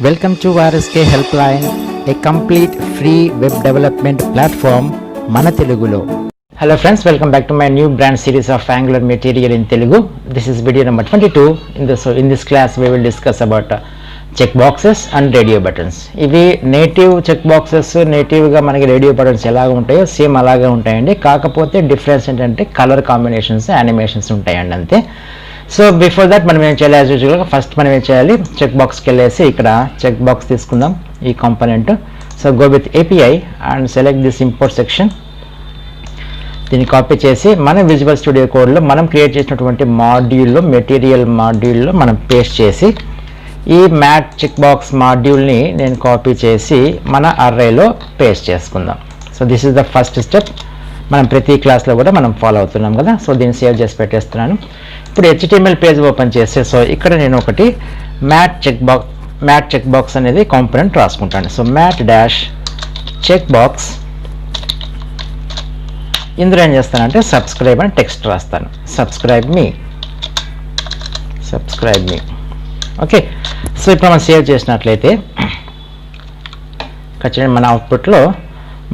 Welcome to RSK Helpline, a complete free web development platform, Mana Telugulo. Hello friends, welcome back to my new brand series of Angular material in Telugu. This is video number 22. In this class, we will discuss about checkboxes and radio buttons. ఇవి native check boxes నేటివ్గా మనకి radio buttons ఎలాగ ఉంటాయో same అలాగే ఉంటాయండి. కాకపోతే difference ఏంటంటే colour combinations, animations ఉంటాయండి అంతే. సో బిఫోర్ దట్ మనం ఏం చేయాలి, యాజ్ యూజువల్గా ఫస్ట్ మనం ఏం చేయాలి, చెక్ బాక్స్కి వెళ్ళేసి ఇక్కడ చెక్ బాక్స్ తీసుకుందాం ఈ component. So go with API and select this import section. దీన్ని కాపీ చేసి మన విజువల్ స్టూడియో కోడ్లో మనం క్రియేట్ చేసినటువంటి మాడ్యూల్లో, మెటీరియల్ మాడ్యూల్లో మనం పేస్ట్ చేసి ఈ మ్యాట్ చెక్ బాక్స్ మాడ్యూల్ని నేను కాపీ చేసి మన అర్రేలో పేస్ట్ చేసుకుందాం. So this is the first step. మనం ప్రతి క్లాస్లో కూడా మనం ఫాలో అవుతున్నాం కదా. సో దీన్ని సేవ్ చేసి పెట్టేస్తున్నాను. ఇప్పుడు HTML పేజ్ ఓపెన్ చేస్తే సో ఇక్కడ నేను ఒకటి మ్యాట్ చెక్ బాక్స్ అనేది కాంపోనెంట్ రాసుకుంటాను. So mat dash check box, ఇందులో ఏం చేస్తానంటే సబ్స్క్రైబ్ అని టెక్స్ట్ రాస్తాను. సబ్స్క్రైబ్ మీ. ఓకే, సో ఇప్పుడు మనం సేవ్ చేసినట్లయితే ఖచ్చితంగా మన అవుట్పుట్లో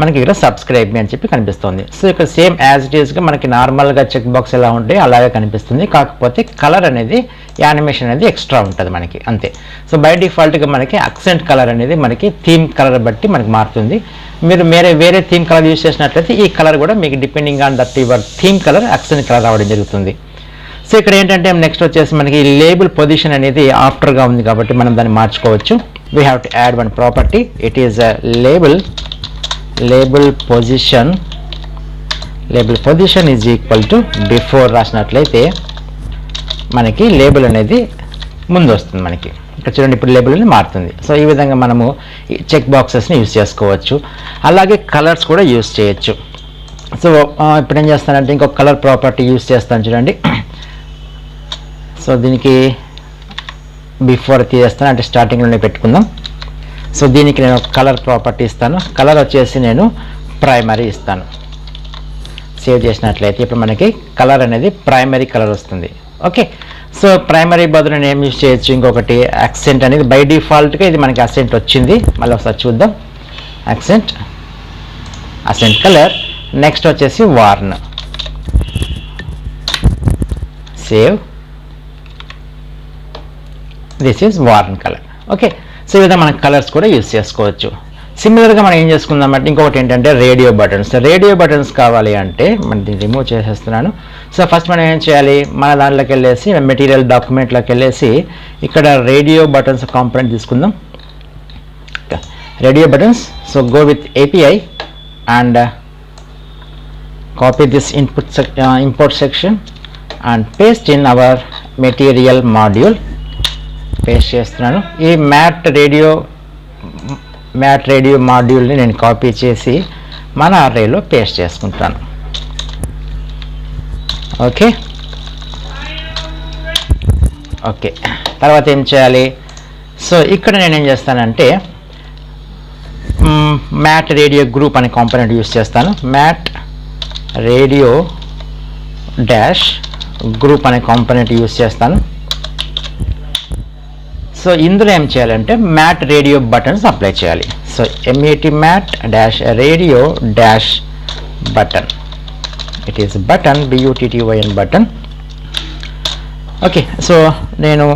మనకి ఇక్కడ సబ్స్క్రైబ్ మీ అని చెప్పి కనిపిస్తుంది. సో ఇక్కడ సేమ్ యాజ్ ఇట్ ఈస్గా మనకి నార్మల్గా చెక్ బాక్స్ ఎలా ఉంటాయి అలాగే కనిపిస్తుంది. కాకపోతే కలర్ అనేది, యానిమేషన్ అనేది ఎక్స్ట్రా ఉంటుంది మనకి అంతే. సో బై డిఫాల్ట్గా మనకి అక్సెంట్ కలర్ అనేది మనకి థీమ్ కలర్ బట్టి మనకి మారుతుంది. మీరు వేరే థీమ్ కలర్ యూజ్ చేసినట్లయితే ఈ కలర్ కూడా మీకు depending on that your theme colour accent colour రావడం జరుగుతుంది. సో ఇక్కడ ఏంటంటే నెక్స్ట్ వచ్చేసి మనకి లేబుల్ పొజిషన్ అనేది ఆఫ్టర్గా ఉంది కాబట్టి మనం దాన్ని మార్చుకోవచ్చు. We have to add one property. It is label position is equal to before రాసినట్లయితే మనకి లేబుల్ అనేది ముందు వస్తుంది. మనకి ఇక్కడ చూడండి, ఇప్పుడు లేబుల్ అనేది మారుతుంది. సో ఈ విధంగా మనము ఈ చెక్ బాక్సెస్ని యూజ్ చేసుకోవచ్చు. అలాగే కలర్స్ కూడా యూజ్ చేయొచ్చు. సో ఇప్పుడు ఏం చేస్తానంటే ఇంకొక కలర్ ప్రాపర్టీ యూజ్ చేస్తాను చూడండి. సో దీనికి బిఫోర్ తీసేస్తాను, అంటే స్టార్టింగ్లోనే పెట్టుకుందాం. సో దీనికి నేను కలర్ ప్రాపర్టీ ఇస్తాను. కలర్ వచ్చేసి నేను ప్రైమరీ ఇస్తాను. సేవ్ చేసినట్లయితే ఇప్పుడు మనకి కలర్ అనేది ప్రైమరీ కలర్ వస్తుంది. ఓకే, సో ప్రైమరీ బదులు నేను ఏం యూజ్ చేయొచ్చు, ఇంకొకటి యాక్సెంట్ అనేది బై డిఫాల్ట్గా ఇది మనకి అసెంట్ వచ్చింది. మళ్ళీ ఒకసారి చూద్దాం. Accent colour. నెక్స్ట్ వచ్చేసి warn. Save. This is warn colour. Okay, so ఈ విధంగా మనం కలర్స్ కూడా యూజ్ చేసుకోవచ్చు. సిమిలర్గా మనం ఏం చేసుకుందామంటే ఇంకొకటి ఏంటంటే రేడియో బటన్స్ కావాలి అంటే మనం దీన్ని రిమూవ్ చేసేస్తున్నాను. సో ఫస్ట్ మనం ఏం చేయాలి, మన దాంట్లోకి వెళ్ళేసి మెటీరియల్ డాక్యుమెంట్లోకి వెళ్ళేసి ఇక్కడ రేడియో బటన్స్ కాంపోనెంట్ తీసుకుందాం. Radio buttons. So go with API and copy this import section and paste in our material module. Paste చేస్తున్నాను. ఈ మ్యాట్ రేడియో మాడ్యూల్ని నేను కాపీ చేసి మన అర్రేలో పేస్ట్ చేసుకుంటాను. ఓకే, తర్వాత ఏం చేయాలి, సో ఇక్కడ నేను ఏం చేస్తానంటే మ్యాట్ రేడియో గ్రూప్ అనే కాంపోనెంట్ యూస్ చేస్తాను. మ్యాట్ రేడియో డాష్ గ్రూప్ అనే కాంపోనెంట్ యూస్ చేస్తాను. సో ఇందులో ఏం చేయాలంటే మ్యాట్ రేడియో బటన్స్ అప్లై చేయాలి. So mat dash radio dash button. It is button, BUTTYN button. Okay, so నేను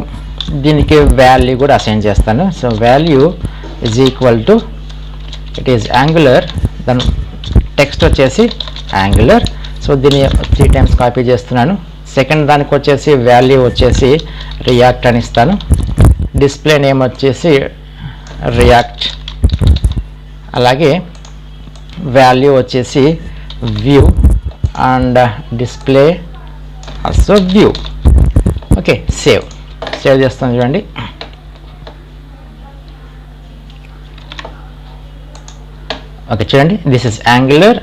దీనికి వాల్యూ కూడా అసైన్ చేస్తాను. So value is equal to, it is angular, దాని టెక్స్ట్ వచ్చేసి యాంగులర్. సో దీన్ని 3 times కాపీ చేస్తున్నాను. Second దానికి వచ్చేసి వాల్యూ వచ్చేసి రియాక్ట్ అని ఇస్తాను. డిస్ప్లే నేమ్ వచ్చేసి రియాక్ట్. అలాగే వాల్యూ వచ్చేసి view and display also view. Okay, save చేస్తాను చూడండి. ఓకే చూడండి, this is angular,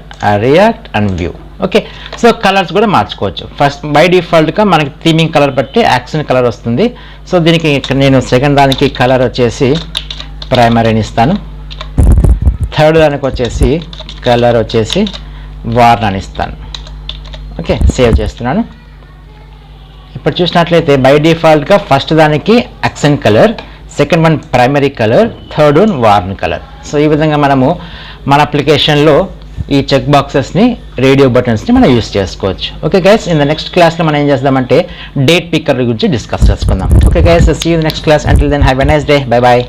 react and view. Okay, so colours కూడా మార్చుకోవచ్చు. ఫస్ట్ బై డిఫాల్ట్గా మనకి థీమింగ్ కలర్ బట్టి యాక్సెంట్ కలర్ వస్తుంది. సో దీనికి నేను సెకండ్ దానికి కలర్ వచ్చేసి ప్రైమరీ అని ఇస్తాను. థర్డ్ దానికి వచ్చేసి కలర్ వచ్చేసి వార్న్ అని ఇస్తాను. ఓకే, సేవ్ చేస్తున్నాను. ఇప్పుడు చూసినట్లయితే బై డిఫాల్ట్గా ఫస్ట్ దానికి accent colour, second one primary colour, third one warn colour. So ఈ విధంగా మనము మన అప్లికేషన్లో ఈ చెక్ బాక్సెస్ని, రేడియో బటన్స్ని మనం యూస్ చేసుకోవచ్చు. Okay guys, in the next క్లాస్లో మనం ఏం చేద్దామంటే డేట్ పిక్కర్ గురించి డిస్కస్ చేసుకుందాం. Okay guys, see you in the next class. Until then have a nice day. Bye bye.